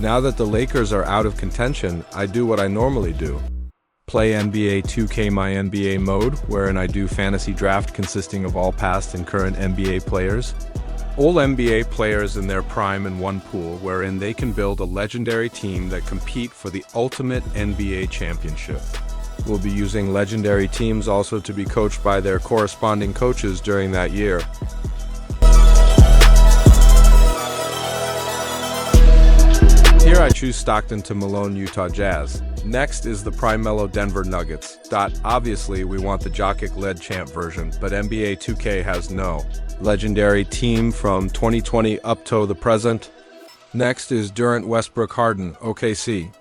Now that the Lakers are out of contention, I do what I normally do. Play NBA 2K My NBA mode, wherein I do fantasy draft consisting of all past and current NBA players. All NBA players in their prime in one pool, wherein they can build a legendary team that compete for the ultimate NBA championship. We'll be using legendary teams also to be coached by their corresponding coaches during that year. Here I choose Stockton to Malone Utah Jazz. Next is the Primelo Denver Nuggets. Obviously we want the Jokic-led champ version, but NBA 2K has no legendary team from 2020 up to the present. Next is Durant Westbrook Harden, OKC.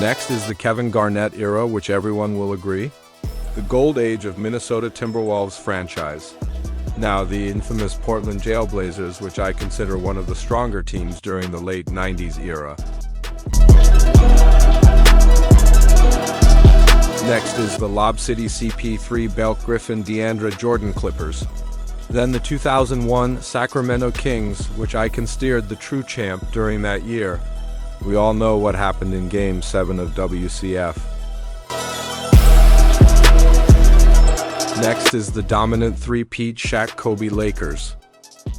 Next is the Kevin Garnett era, which everyone will agree. The gold age of Minnesota Timberwolves franchise. Now the infamous Portland Jailblazers, which I consider one of the stronger teams during the late 90s era. Next is the Lob City CP3 Belk Griffin DeAndre Jordan Clippers. Then the 2001 Sacramento Kings, which I considered the true champ during that year. We all know what happened in Game 7 of WCF. Next is the dominant three-peat Shaq-Kobe Lakers.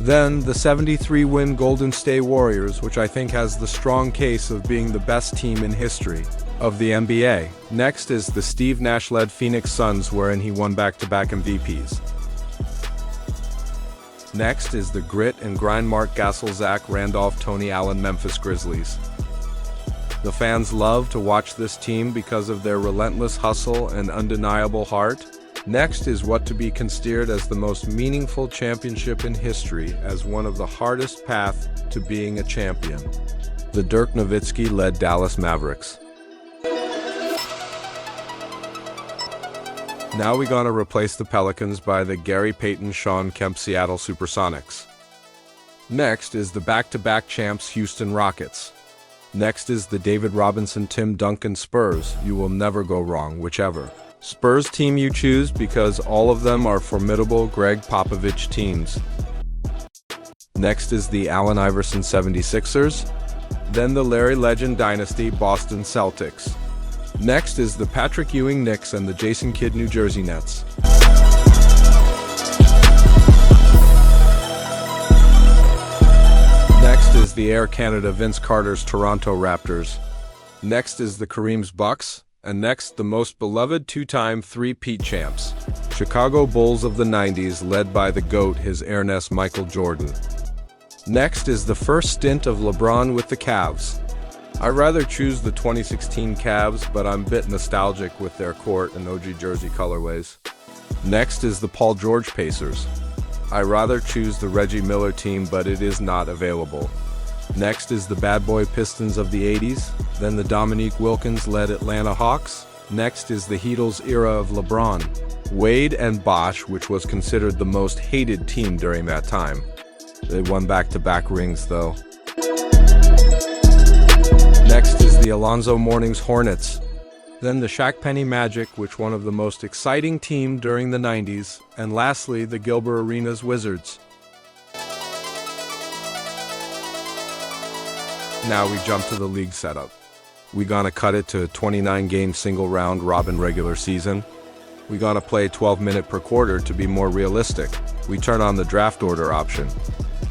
Then the 73-win Golden State Warriors, which I think has the strong case of being the best team in history of the NBA. Next is the Steve Nash-led Phoenix Suns, wherein he won back-to-back MVPs. Next is the grit and grind Mark Gasol, Zach Randolph, Tony Allen Memphis Grizzlies. The fans love to watch this team because of their relentless hustle and undeniable heart. Next is what to be considered as the most meaningful championship in history, as one of the hardest paths to being a champion. The Dirk Nowitzki-led Dallas Mavericks. Now we're gonna replace the Pelicans by the Gary Payton, Shawn Kemp Seattle Supersonics. Next is the back-to-back champs Houston Rockets. Next is the David Robinson, Tim Duncan Spurs. You will never go wrong, whichever Spurs team you choose, because all of them are formidable Greg Popovich teams. Next is the Allen Iverson 76ers. Then the Larry Legend Dynasty Boston Celtics. Next is the Patrick Ewing Knicks and the Jason Kidd New Jersey Nets. Next is the Air Canada Vince Carter's Toronto Raptors. Next is the Kareem's Bucks. And next, the most beloved two-time three-peat champs, Chicago Bulls of the 90s, led by the GOAT, His Airness Michael Jordan. Next is the first stint of LeBron with the Cavs. I'd rather choose the 2016 Cavs, but I'm a bit nostalgic with their court and OG jersey colorways. Next is the Paul George Pacers. I'd rather choose the Reggie Miller team, but it is not available. Next is the Bad Boy Pistons of the 80s, then the Dominique Wilkins-led Atlanta Hawks. Next is the Heatles era of LeBron, Wade, and Bosh, which was considered the most hated team during that time. They won back-to-back rings, though. Next is the Alonzo Mourning's Hornets, then the Shaq Penny Magic, which one of the most exciting team during the 90s, and lastly, the Gilbert Arenas Wizards. Now we jump to the league setup. We gonna cut it to a 29-game single-round robin regular season. We gonna play 12-minute per quarter to be more realistic. We turn on the draft order option.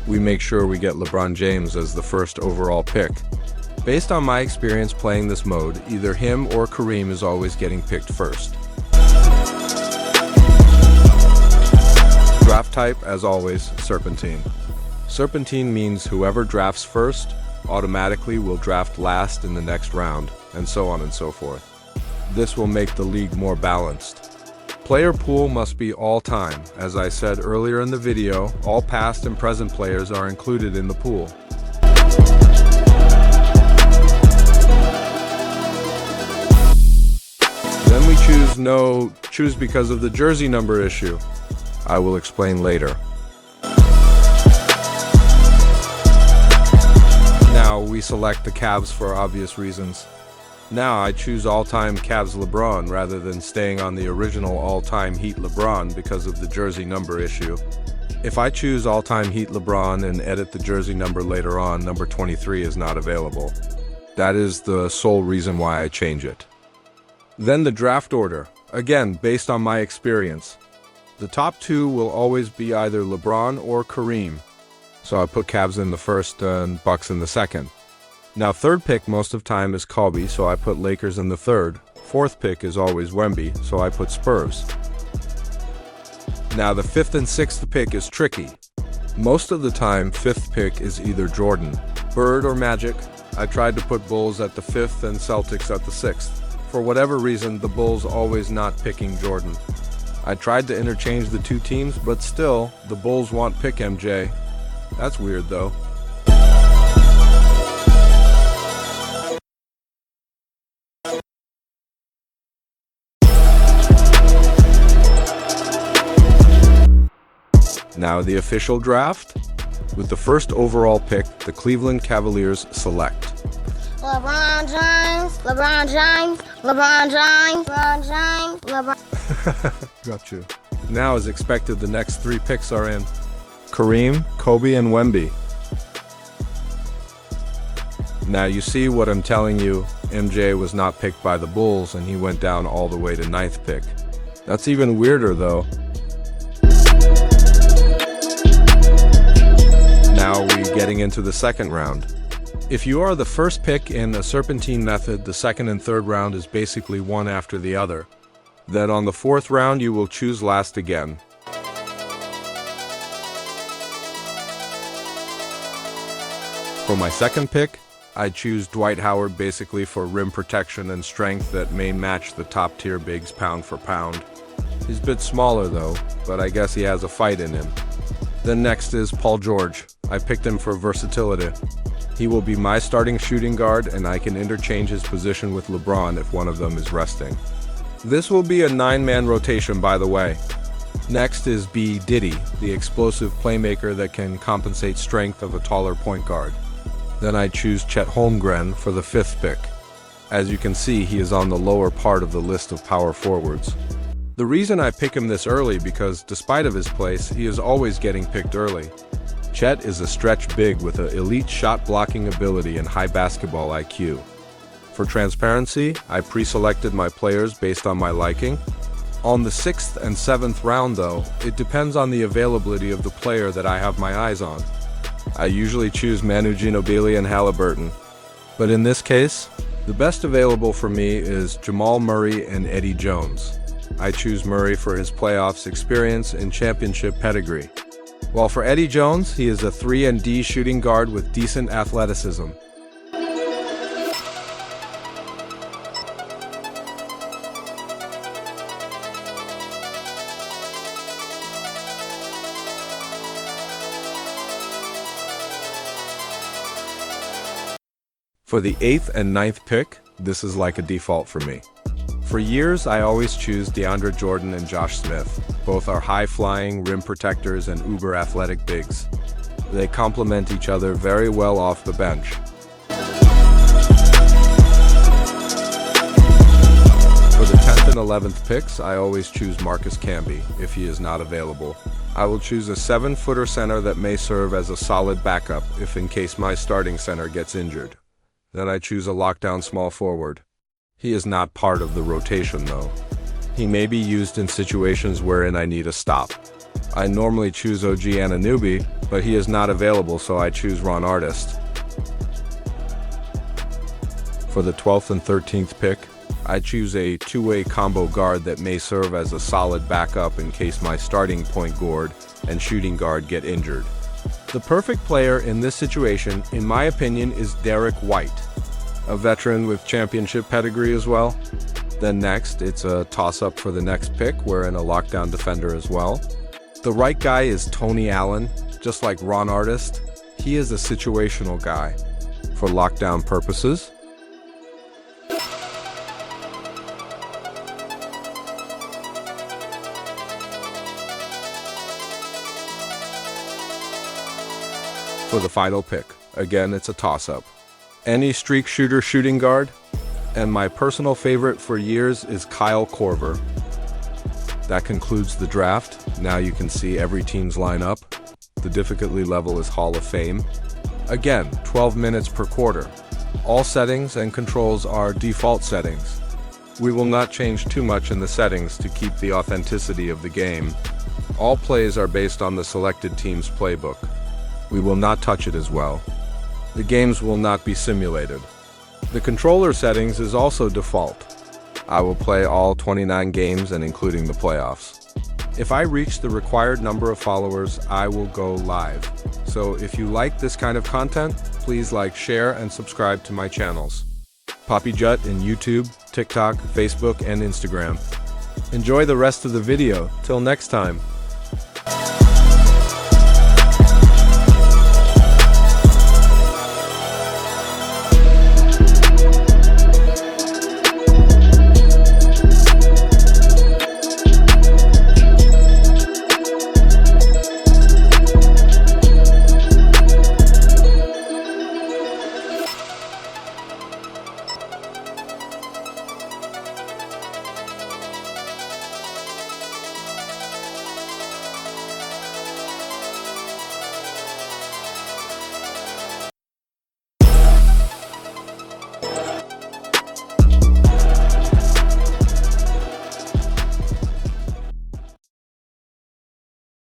We make sure we get LeBron James as the first overall pick. Based on my experience playing this mode, either him or Kareem is always getting picked first. Draft type, as always, Serpentine. Serpentine means whoever drafts first automatically will draft last in the next round, and so on and so forth. This will make the league more balanced. Player pool must be all-time. As I said earlier in the video, all past and present players are included in the pool. Then we choose because of the jersey number issue. I will explain later. Now we select the Cavs for obvious reasons. Now I choose all-time Cavs LeBron rather than staying on the original all-time Heat LeBron because of the jersey number issue. If I choose all-time Heat LeBron and edit the jersey number later on, number 23 is not available. That is the sole reason why I change it. Then the draft order, again based on my experience. The top two will always be either LeBron or Kareem. So I put Cavs in the first and Bucks in the second. Now third pick most of time is Kobe, so I put Lakers in the third. Fourth pick is always Wemby, so I put Spurs. Now the fifth and sixth pick is tricky. Most of the time, fifth pick is either Jordan, Bird, or Magic. I tried to put Bulls at the fifth and Celtics at the sixth. For whatever reason, the Bulls always not picking Jordan. I tried to interchange the two teams, but still, the Bulls want pick MJ. That's weird though. Now the official draft. With the first overall pick, the Cleveland Cavaliers select LeBron James, LeBron James, LeBron James, LeBron James, LeBron. Got you. Now, as expected, the next three picks are in Kareem, Kobe, and Wemby. Now you see what I'm telling you, MJ was not picked by the Bulls and he went down all the way to ninth pick. That's even weirder though. Now we're getting into the second round. If you are the first pick in a serpentine method, the second and third round is basically one after the other. Then on the fourth round, you will choose last again. For my second pick, I choose Dwight Howard basically for rim protection and strength that may match the top tier bigs pound for pound. He's a bit smaller though, but I guess he has a fight in him. Then next is Paul George. I picked him for versatility. He will be my starting shooting guard and I can interchange his position with LeBron if one of them is resting. This will be a 9-man rotation, by the way. Next is B. Diddy, the explosive playmaker that can compensate strength of a taller point guard. Then I choose Chet Holmgren for the fifth pick. As you can see, he is on the lower part of the list of power forwards. The reason I pick him this early because despite of his place, he is always getting picked early. Chet is a stretch big with an elite shot blocking ability and high basketball IQ. For transparency, I pre-selected my players based on my liking. On the 6th and 7th round though, it depends on the availability of the player that I have my eyes on. I usually choose Manu Ginobili and Halliburton. But in this case, the best available for me is Jamal Murray and Eddie Jones. I choose Murray for his playoffs experience and championship pedigree. While for Eddie Jones, he is a 3-and-D shooting guard with decent athleticism. For the 8th and 9th pick, this is like a default for me. For years, I always choose DeAndre Jordan and Josh Smith. Both are high-flying, rim protectors, and uber-athletic bigs. They complement each other very well off the bench. For the 10th and 11th picks, I always choose Marcus Camby, if he is not available. I will choose a 7-footer center that may serve as a solid backup if in case my starting center gets injured. Then I choose a lockdown small forward. He is not part of the rotation though. He may be used in situations wherein I need a stop. I normally choose OG Anunoby, but he is not available so I choose Ron Artest. For the 12th and 13th pick, I choose a two-way combo guard that may serve as a solid backup in case my starting point guard and shooting guard get injured. The perfect player in this situation, in my opinion, is Derek White, a veteran with championship pedigree as well. Then next, it's a toss-up for the next pick, wherein a lockdown defender as well. The right guy is Tony Allen, just like Ron Artest. He is a situational guy for lockdown purposes. For the final pick, again it's a toss-up. Any streak shooter shooting guard? And my personal favorite for years is Kyle Korver. That concludes the draft. Now you can see every team's lineup. The difficulty level is Hall of Fame. Again, 12 minutes per quarter. All settings and controls are default settings. We will not change too much in the settings to keep the authenticity of the game. All plays are based on the selected team's playbook. We will not touch it as well. The games will not be simulated. The controller settings is also default. I will play all 29 games and including the playoffs. If I reach the required number of followers, I will go live. So if you like this kind of content, please like, share, and subscribe to my channels. Poppy Jut in YouTube, TikTok, Facebook, and Instagram. Enjoy the rest of the video. Till next time.